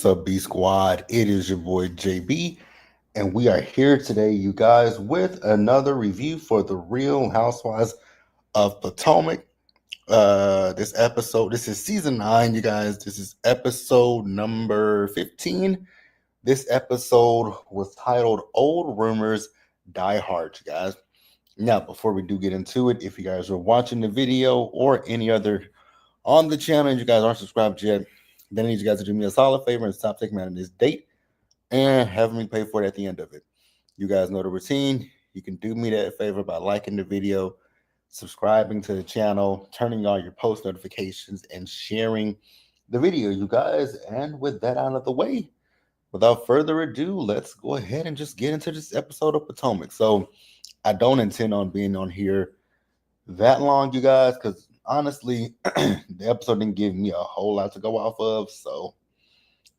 What's up, B Squad? It is your boy JB, and we are here today, you guys, with another review for the Real Housewives of Potomac. This is season 9, you guys. This is episode number 15. This episode was titled Old Rumors Die Hard, you guys. Now, before we do get into it, if you guys are watching the video or any other on the channel and you guys aren't subscribed yet, then I need you guys to do me a solid favor and stop taking me out of this date and having me pay for it at the end of it. You guys know the routine. You can do me that favor by liking the video, subscribing to the channel, turning on your post notifications, and sharing the video, you guys. And with that out of the way, without further ado, let's go ahead and just get into this episode of Potomac. So I don't intend on being on here that long, you guys, because honestly, the episode didn't give me a whole lot to go off of, so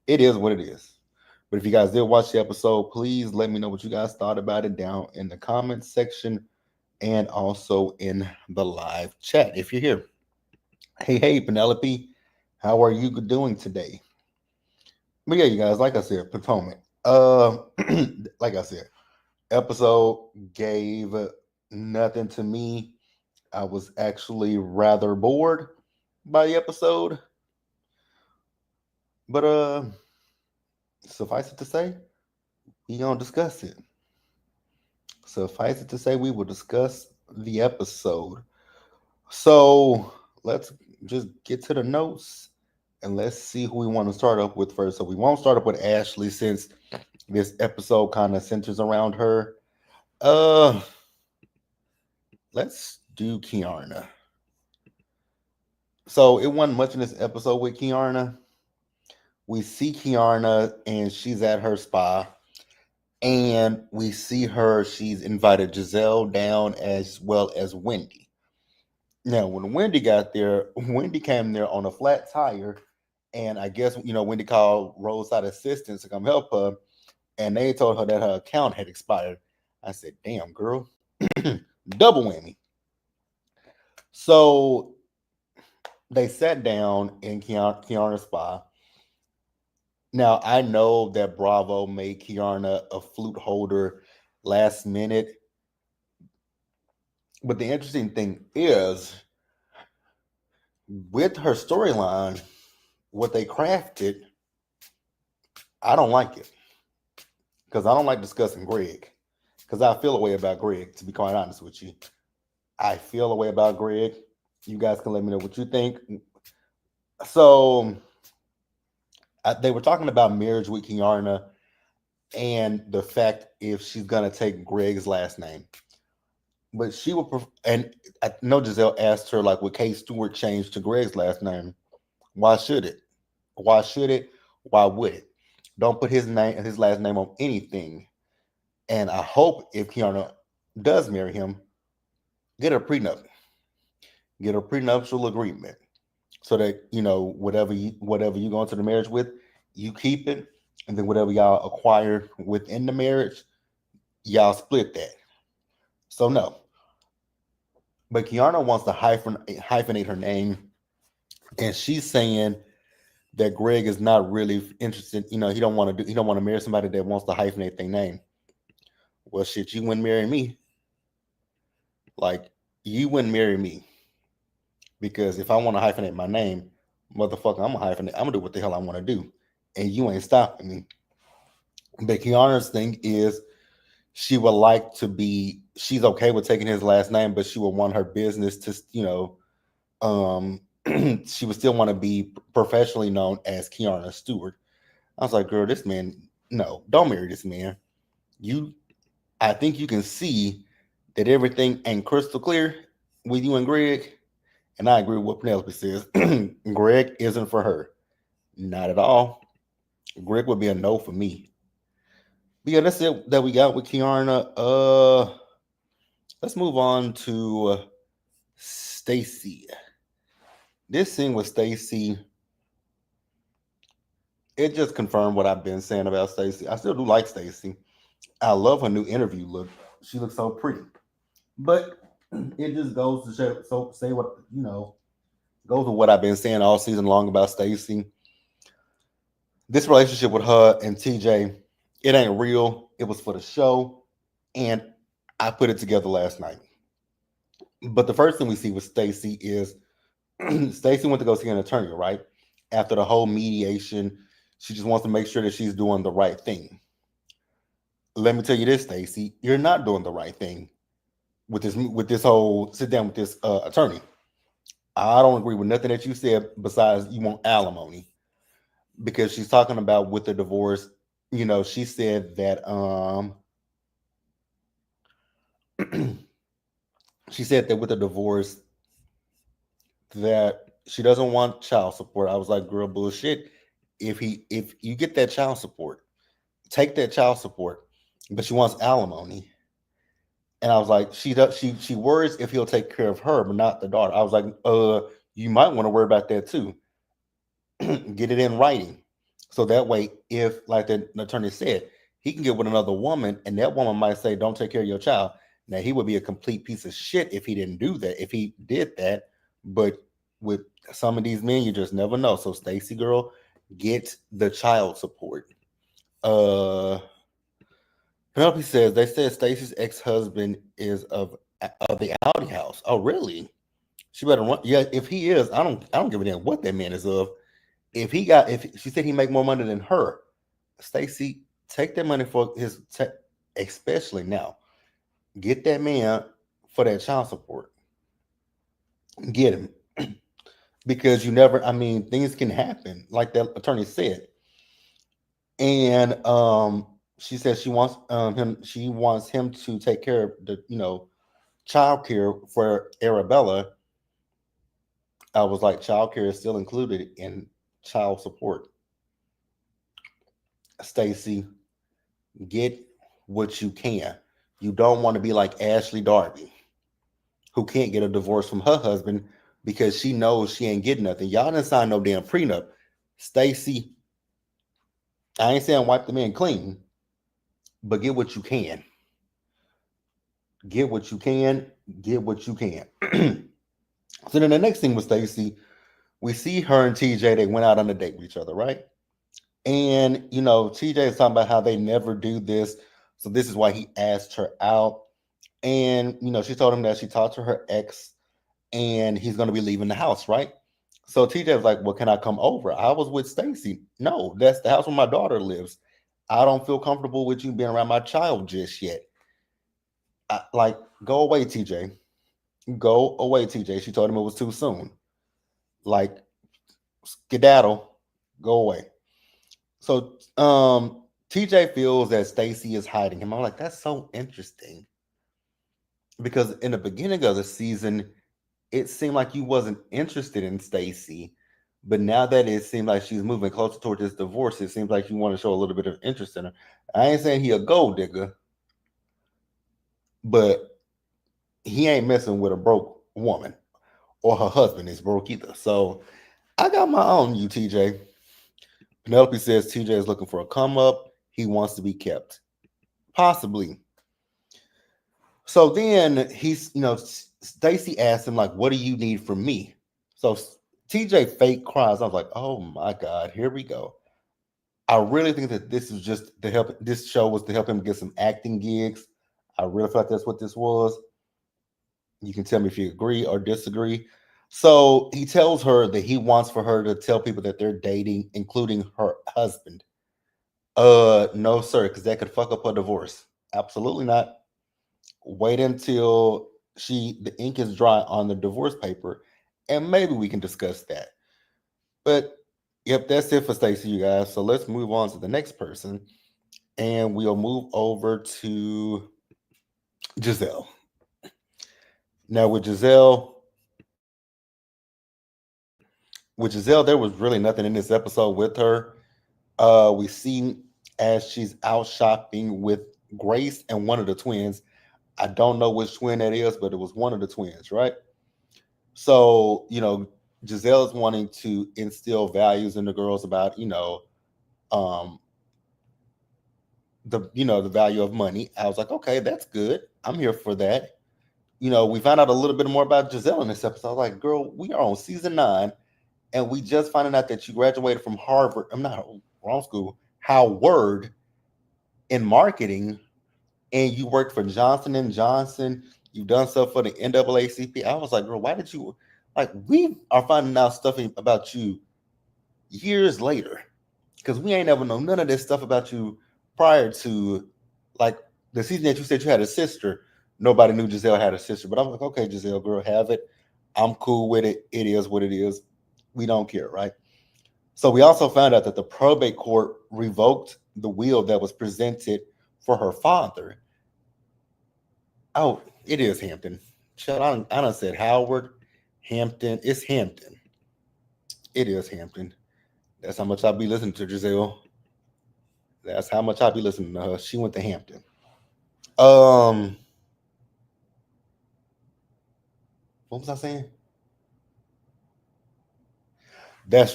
it is what it is. But if you guys did watch the episode, please let me know what you guys thought about it down in the comments section and also in the live chat if you're here. Hey, Penelope, how are you doing today? But yeah, you guys, like I said, Potomac. Like I said, episode gave nothing to me. I was actually rather bored by the episode. But suffice it to say, we gonna discuss it. Suffice it to say, we will discuss the episode. So let's just get to the notes and let's see who we want to start up with first. So we won't start up with Ashley since this episode kind of centers around her. Let's do Kiarna. So it wasn't much in this episode with Kiarna. We see Kiarna and she's at her spa. And we see she's invited Zelle down as well as Wendy. Now, when Wendy got there, Wendy came there on a flat tire. And I guess, Wendy called roadside assistance to come help her. And they told her that her account had expired. I said, damn, girl. Double whammy. So they sat down in Kiarna's spa. Now, I know that Bravo made Kiarna a flute holder last minute. But the interesting thing is, with her storyline, what they crafted, I don't like it. Because I don't like discussing Greg. Because I feel a way about Greg, to be quite honest with you. I feel a way about Greg. You guys can let me know what you think. So they were talking about marriage with Kiarna and the fact if she's going to take Greg's last name. But she would, and I know Giselle asked her, like, would Kate Stewart change to Greg's last name? Why should it? Why should it? Why would it? Don't put his last name on anything. And I hope if Kiarna does marry him, get a prenup, get a prenuptial agreement, so that whatever you go into the marriage with, you keep it, and then whatever y'all acquire within the marriage, y'all split that. So no. But Kiarna wants to hyphenate her name, and she's saying that Greg is not really interested. He don't want to marry somebody that wants to hyphenate their name. Well, shit, you wouldn't marry me. Like, you wouldn't marry me. Because if I want to hyphenate my name, motherfucker, I'm gonna hyphenate. I'm gonna do what the hell I want to do. And you ain't stopping me. But Kiarna's thing is she would like to be, she's okay with taking his last name, but she would want her business to, she would still want to be professionally known as Kiarna Stewart. I was like, girl, this man, no, don't marry this man. I think you can see that everything ain't crystal clear with you and Greg. And I agree with what Penelope says. Greg isn't for her. Not at all. Greg would be a no for me. But yeah, that's it that we got with Kiarna. Let's move on to Stacy. This scene with Stacy, it just confirmed what I've been saying about Stacy. I still do like Stacy. I love her new interview look. She looks so pretty. But it just goes to say what, goes with what I've been saying all season long about Stacy. This relationship with her and TJ, it ain't real. It was for the show, and I put it together last night. But the first thing we see with Stacy is Stacy went to go see an attorney, right? After the whole mediation, she just wants to make sure that she's doing the right thing. Let me tell you this, Stacy, you're not doing the right thing with this whole sit down with this attorney. I don't agree with nothing that you said besides you want alimony because she's talking about with the divorce. She said that she said that with the divorce that she doesn't want child support. I was like, girl, bullshit. If you get that child support, take that child support, but she wants alimony. And I was like, she worries if he'll take care of her, but not the daughter. I was like, you might want to worry about that too. Get it in writing. So that way, if like the attorney said, he can get with another woman, and that woman might say, don't take care of your child. Now he would be a complete piece of shit if he didn't do that, if he did that. But with some of these men, you just never know. So Stacy girl, get the child support. Uh Penelope says they said Stacy's ex-husband is of the Audi house. Oh, really? She better run. Yeah, if he is, I don't give a damn what that man is of. If she said he make more money than her, Stacy, take that money for especially now. Get that man for that child support. Get him because you never. I mean, things can happen, like that attorney said. And she says she wants him. She wants him to take care of the child care for Arabella. I was like, child care is still included in child support. Stacy, get what you can. You don't want to be like Ashley Darby, who can't get a divorce from her husband because she knows she ain't getting nothing. Y'all didn't sign no damn prenup. Stacy, I ain't saying wipe the man clean, but get what you can. Get what you can. Get what you can. So then the next thing with Stacy, we see her and TJ, they went out on a date with each other, right? And TJ is talking about how they never do this. So this is why he asked her out. And she told him that she talked to her ex and he's gonna be leaving the house, right? So TJ was like, well, can I come over? I was with Stacy. No, that's the house where my daughter lives. I don't feel comfortable with you being around my child just yet. Like, go away, TJ. Go away, TJ. She told him it was too soon. Like, skedaddle, go away. So TJ feels that Stacy is hiding him. I'm like, that's so interesting. Because in the beginning of the season, it seemed like you wasn't interested in Stacy. But now that it seems like she's moving closer toward this divorce, it seems like you want to show a little bit of interest in her. I ain't saying he a gold digger, but he ain't messing with a broke woman or her husband is broke either. So I got my own you, TJ. Penelope says TJ is looking for a come up. He wants to be kept. Possibly. So then Stacy asked him, like, what do you need from me? So TJ fake cries. I was like, oh my God, here we go. I really think that this is just to help. This show was to help him get some acting gigs. I really feel like that's what this was. You can tell me if you agree or disagree. So he tells her that he wants for her to tell people that they're dating, including her husband. No, sir, because that could fuck up a divorce. Absolutely not. Wait until the ink is dry on the divorce paper, and maybe we can discuss that. But yep, that's it for Stacey, you guys. So let's move on to the next person, and we'll move over to Giselle. Now with Giselle, there was really nothing in this episode with her. We see as she's out shopping with Grace and one of the twins. I don't know which twin that is, but it was one of the twins, right? So, Giselle is wanting to instill values in the girls about, um, the value of money. I was like, okay, that's good. I'm here for that. We found out a little bit more about Giselle in this episode. I was like, girl, we are on season 9, and we just finding out that you graduated from Harvard. I'm not. wrong school, Howard in marketing, and you worked for Johnson and Johnson. You've done stuff for the NAACP. I was like, girl, why did you like? We are finding out stuff about you years later because we ain't ever known none of this stuff about you prior to like the season that you said you had a sister. Nobody knew Giselle had a sister, but I'm like, okay, Giselle, girl, have it. I'm cool with it. It is what it is. We don't care, right? So we also found out that the probate court revoked the will that was presented for her father. Oh, it is Hampton. Shut on. I done said Howard, Hampton. It's Hampton. It is Hampton. That's how much I be listening to Giselle. That's how much I be listening to her. She went to Hampton. Um, what was I saying?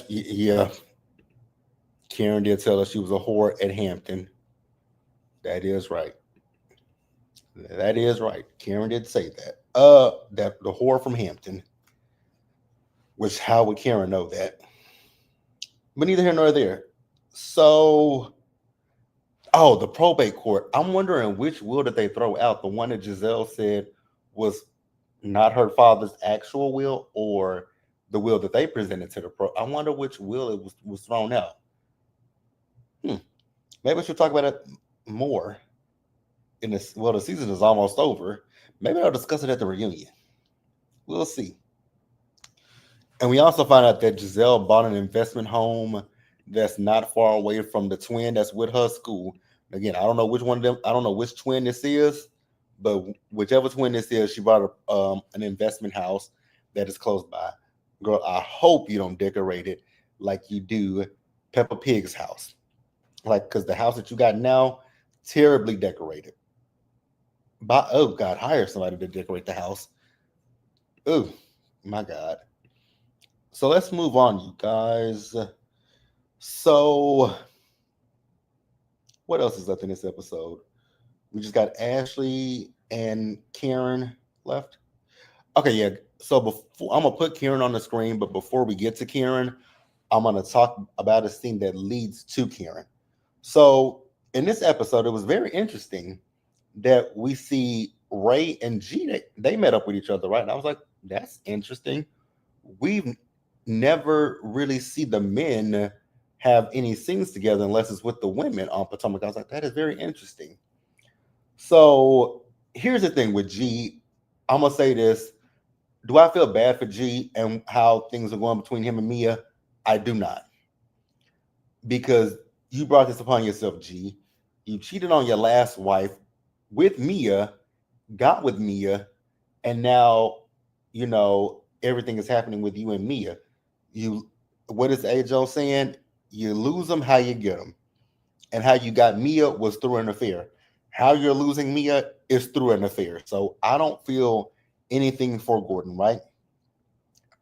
Yeah. Karen did tell us she was a whore at Hampton. That is right. That is right. Karen did say that. That the whore from Hampton. Which how would Karen know that? But neither here nor there. So, oh, the probate court. I'm wondering which will did they throw out? The one that Giselle said was not her father's actual will, or the will that they presented to the pro. I wonder which will it was thrown out. Maybe we should talk about it more in this. Well, the season is almost over. Maybe I'll discuss it at the reunion. We'll see. And we also found out that Giselle bought an investment home that's not far away from the twin that's with her school. Again, I don't know which one of them. I don't know which twin this is, but whichever twin this is, she bought an investment house that is close by. Girl, I hope you don't decorate it like you do Peppa Pig's house. Like, because the house that you got now, terribly decorated. Oh God, hire somebody to decorate the house. Oh my God. So let's move on, you guys. So what else is left in this episode? We just got Ashley and Karen left. Okay, yeah. So before I'm gonna put Karen on the screen, but before we get to Karen, I'm gonna talk about a scene that leads to Karen. So in this episode, it was very interesting that we see Ray and G. They met up with each other, right? And I was like, that's interesting. We've never really see the men have any scenes together unless it's with the women on Potomac. I was like, that is very interesting. So here's the thing with G. I'm gonna say this. Do I feel bad for G and how things are going between him and Mia? I do not. Because you brought this upon yourself, G. You cheated on your last wife with Mia, got with Mia, and now, everything is happening with you and Mia. What is Ajo saying? You lose them, how you get them. And how you got Mia was through an affair. How you're losing Mia is through an affair. So I don't feel anything for Gordon, right?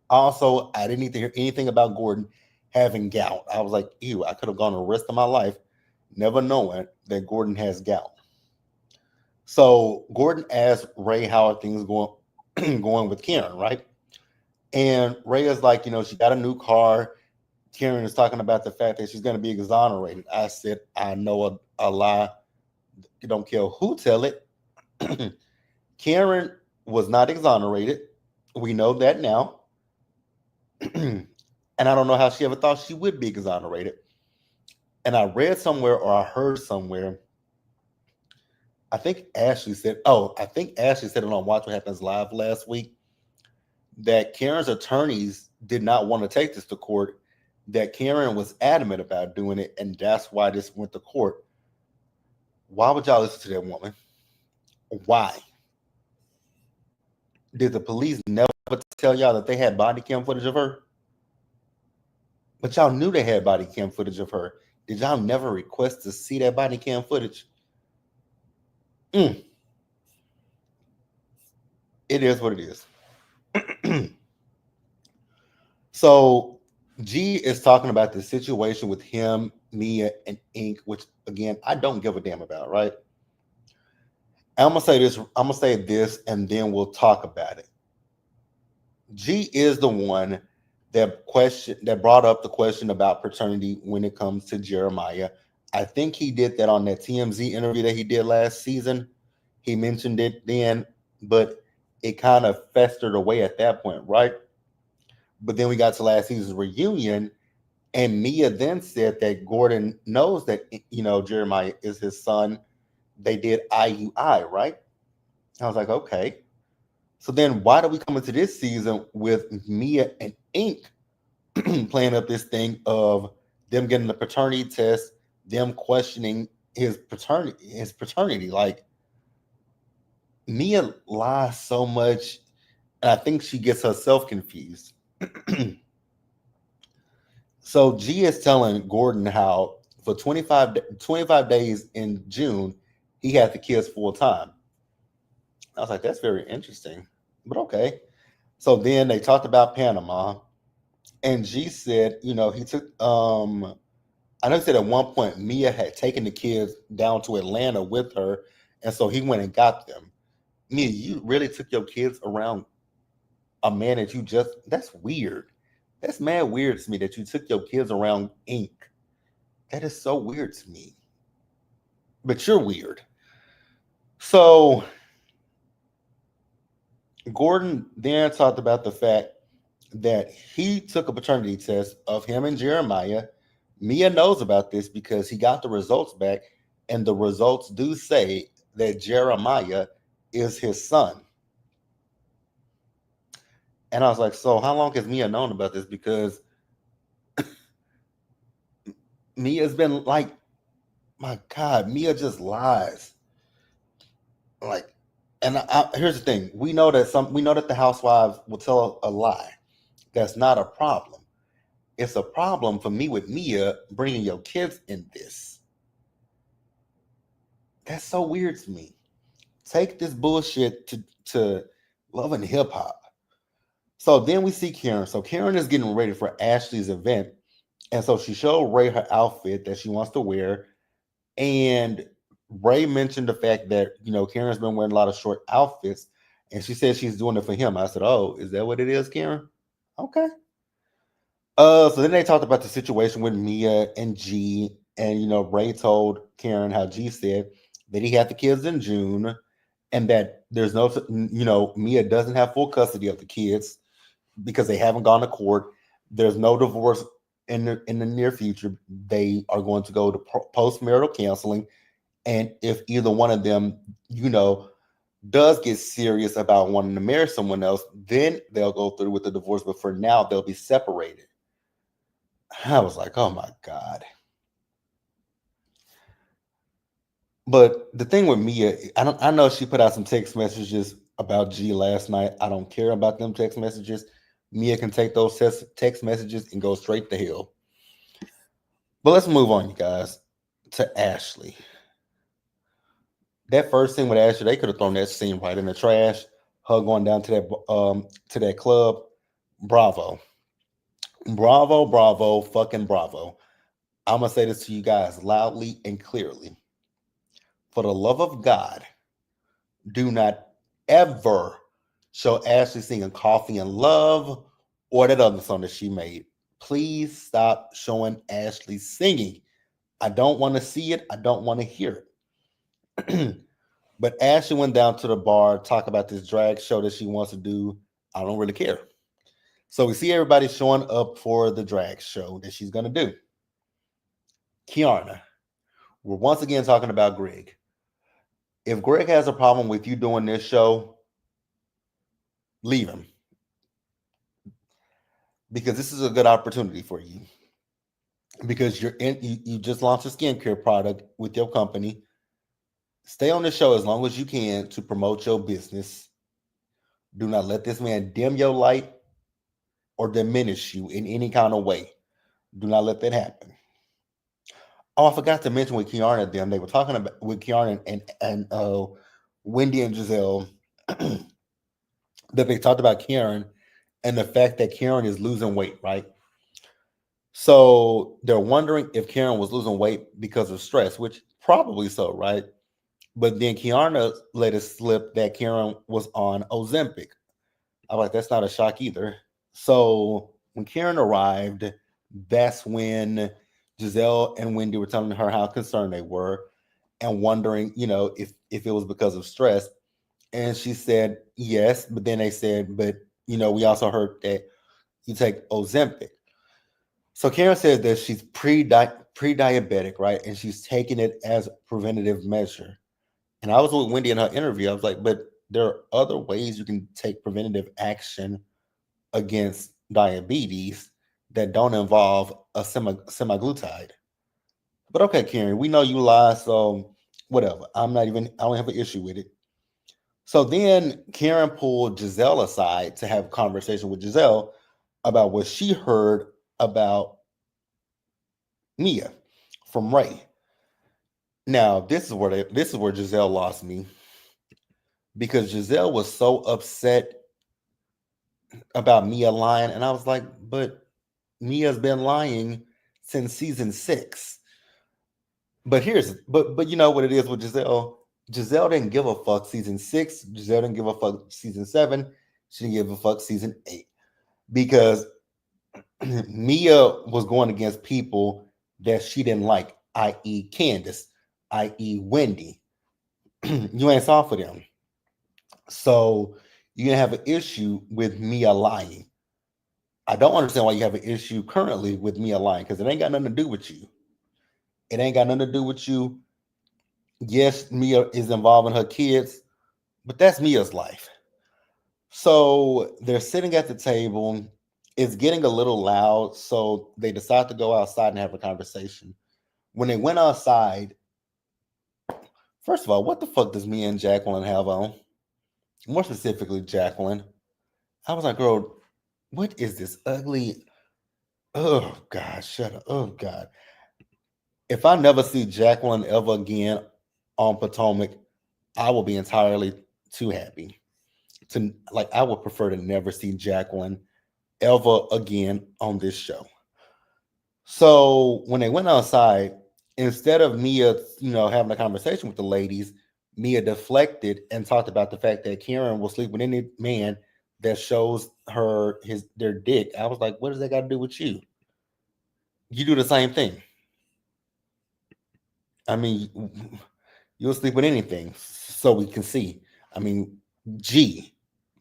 Also, I didn't need to hear anything about Gordon having gout. I was like, ew, I could have gone the rest of my life never knowing that Gordon has gout. So Gordon asked Ray how are things going going with Karen, right? And Ray is like, she got a new car. Karen is talking about the fact that she's going to be exonerated. I said, I know a lie. You don't care who tell it. Karen was not exonerated. We know that now. And I don't know how she ever thought she would be exonerated. And I read somewhere or I heard somewhere, I think Ashley said it on Watch What Happens Live last week, that Karen's attorneys did not want to take this to court, that Karen was adamant about doing it, and that's why this went to court. Why would y'all listen to that woman? Why? Did the police never tell y'all that they had body cam footage of her? But y'all knew they had body cam footage of her. Did y'all never request to see that body cam footage? It is what it is. So G is talking about the situation with him, Mia, and Ink, which again, I don't give a damn about, right? I'm gonna say this, and then we'll talk about it. G is the one that brought up the question about paternity when it comes to Jeremiah. I think he did that on that TMZ interview that he did last season. He mentioned it then, but it kind of festered away at that point, right? But then we got to last season's reunion, and Mia then said that Gordon knows that Jeremiah is his son. They did IUI, right? I was like, okay. So then why do we come into this season with Mia and Ink playing up this thing of them getting the paternity test, them questioning his paternity? Like, Mia lies so much, and I think she gets herself confused. So G is telling Gordon how for 25 days in June, he had the kids full time. I was like, that's very interesting. But okay. So then they talked about Panama, and G said, he took I know he said at one point Mia had taken the kids down to Atlanta with her, and so he went and got them. Mia, you really took your kids around a man that that's weird. That's mad weird to me that you took your kids around Ink. That is so weird to me. But you're weird. So Gordon then talked about the fact that he took a paternity test of him and Jeremiah. Mia knows about this because he got the results back, and the results do say that Jeremiah is his son. And I was like, so how long has Mia known about this? Because Mia's been like, my God, Mia just lies. Like, and here's the thing: we know that the housewives will tell a lie. That's not a problem. It's a problem for me with Mia bringing your kids in this. That's so weird to me. Take this bullshit to Love and Hip Hop. So then we see Karen. So Karen is getting ready for Ashley's event, and so she showed Ray her outfit that she wants to wear. And Ray mentioned the fact that Karen's been wearing a lot of short outfits, and she said she's doing it for him. I said, "Oh, is that what it is, Karen?" Okay. So then they talked about the situation with Mia and G, and Ray told Karen how G said that he had the kids in June, and that there's no, Mia doesn't have full custody of the kids because they haven't gone to court. There's no divorce in the near future. They are going to go to post-marital counseling, and if either one of them, does get serious about wanting to marry someone else, then they'll go through with the divorce. But for now, they'll be separated. I was like, oh my God. But the thing with Mia, I know she put out some text messages about G last night. I don't care about them text messages. Mia can take those text messages and go straight to hell. But let's move on, you guys, to Ashley. That first scene with Ashley, they could have thrown that scene right in the trash. Her going down to that club. Bravo. Bravo, bravo, fucking bravo. I'm gonna say this to you guys loudly and clearly. For the love of God, do not ever show Ashley singing Coffee and Love or that other song that she made. Please stop showing Ashley singing. I don't want to see it. I don't want to hear it. But Ashley went down to the bar, talk about this drag show that she wants to do. I don't really care. So we see everybody showing up for the drag show that she's going to do. Kiana, we're once again talking about Greg. If Greg has a problem with you doing this show, leave him. Because this is a good opportunity for you. Because you just launched a skincare product with your company. Stay on the show as long as you can to promote your business. Do not let this man dim your light or diminish you in any kind of way. Do not let that happen. Oh, I forgot to mention with Kiana them. They were talking about with Kiana and Wendy and Giselle that they talked about Karen and the fact that Karen is losing weight, right? So they're wondering if Karen was losing weight because of stress, which probably so, right? But then Kiana let it slip that Karen was on Ozempic. I'm like, that's not a shock either. So When Karen arrived, that's when Giselle and Wendy were telling her how concerned they were and wondering, if it was because of stress. And she said yes, but then they said, but we also heard that you take Ozempic. So Karen says that she's pre-diabetic, right? And she's taking it as a preventative measure. And I was with Wendy in her interview. I was like, but there are other ways you can take preventative action against diabetes that don't involve a semaglutide. But okay, Karen, we know you lie, so whatever. I don't have an issue with it. So then Karen pulled Giselle aside to have a conversation with Giselle about what she heard about Mia from Ray. Now, this is where Giselle lost me because Giselle was so upset about Mia lying, and I was like, but Mia's been lying since season 6. But you know what it is with Giselle? Giselle didn't give a fuck season 6. Giselle didn't give a fuck season 7. She didn't give a fuck season 8 because Mia was going against people that she didn't like, i.e., Candace, i.e., Wendy. You ain't soft for them. So you're going to have an issue with Mia lying. I don't understand why you have an issue currently with Mia lying because it ain't got nothing to do with you. It ain't got nothing to do with you. Yes, Mia is involving her kids, but that's Mia's life. So they're sitting at the table. It's getting a little loud, so they decide to go outside and have a conversation. When they went outside, first of all, what the fuck does Mia and Jacqueline have on? More specifically, Jacqueline. I was like, girl, what is this ugly? Oh God, shut up. Oh God. If I never see Jacqueline ever again on Potomac, I will be entirely too happy. I would prefer to never see Jacqueline ever again on this show. So when they went outside, instead of Mia, having a conversation with the ladies, Mia deflected and talked about the fact that Karen will sleep with any man that shows her their dick. I was like, what does that got to do with you? You do the same thing. I mean, you'll sleep with anything so we can see. I mean, G,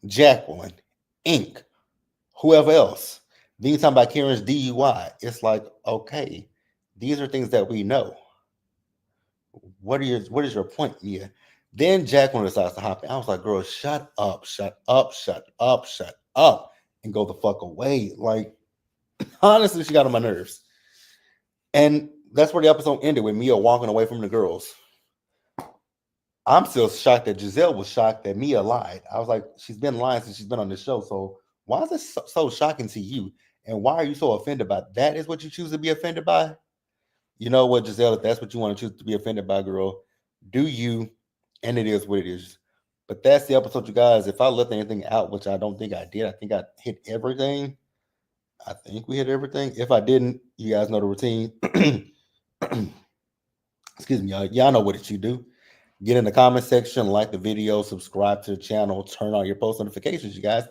Jacqueline, Inc., whoever else. Then you talking about Karen's DUI. It's like, okay, these are things that we know. What is your point, Mia? Then Jacqueline decides to hop in. I was like, girl, shut up, shut up, shut up, shut up, and go the fuck away. Like, honestly, she got on my nerves. And that's where the episode ended with Mia walking away from the girls. I'm still shocked that Giselle was shocked that Mia lied. I was like, she's been lying since she's been on this show. So why is this so shocking to you? And why are you so offended by that? Is what you choose to be offended by? You know what, Giselle, if that's what you want to choose to be offended by, girl, do you, and it is what it is. But that's the episode, you guys. If I left anything out, which I don't think I did, I think I hit everything. I think we hit everything. If I didn't, you guys know the routine. Excuse me, y'all. Y'all know what you do. Get in the comment section, like the video, subscribe to the channel, turn on your post notifications, you guys,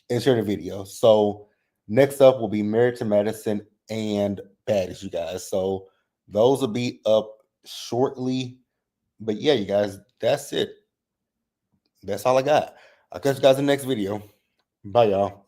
and share the video. So next up will be Married to Madison and Baddies, you guys. So those will be up shortly. But yeah, you guys, that's it. That's all I got. I'll catch you guys in the next video. Bye, y'all.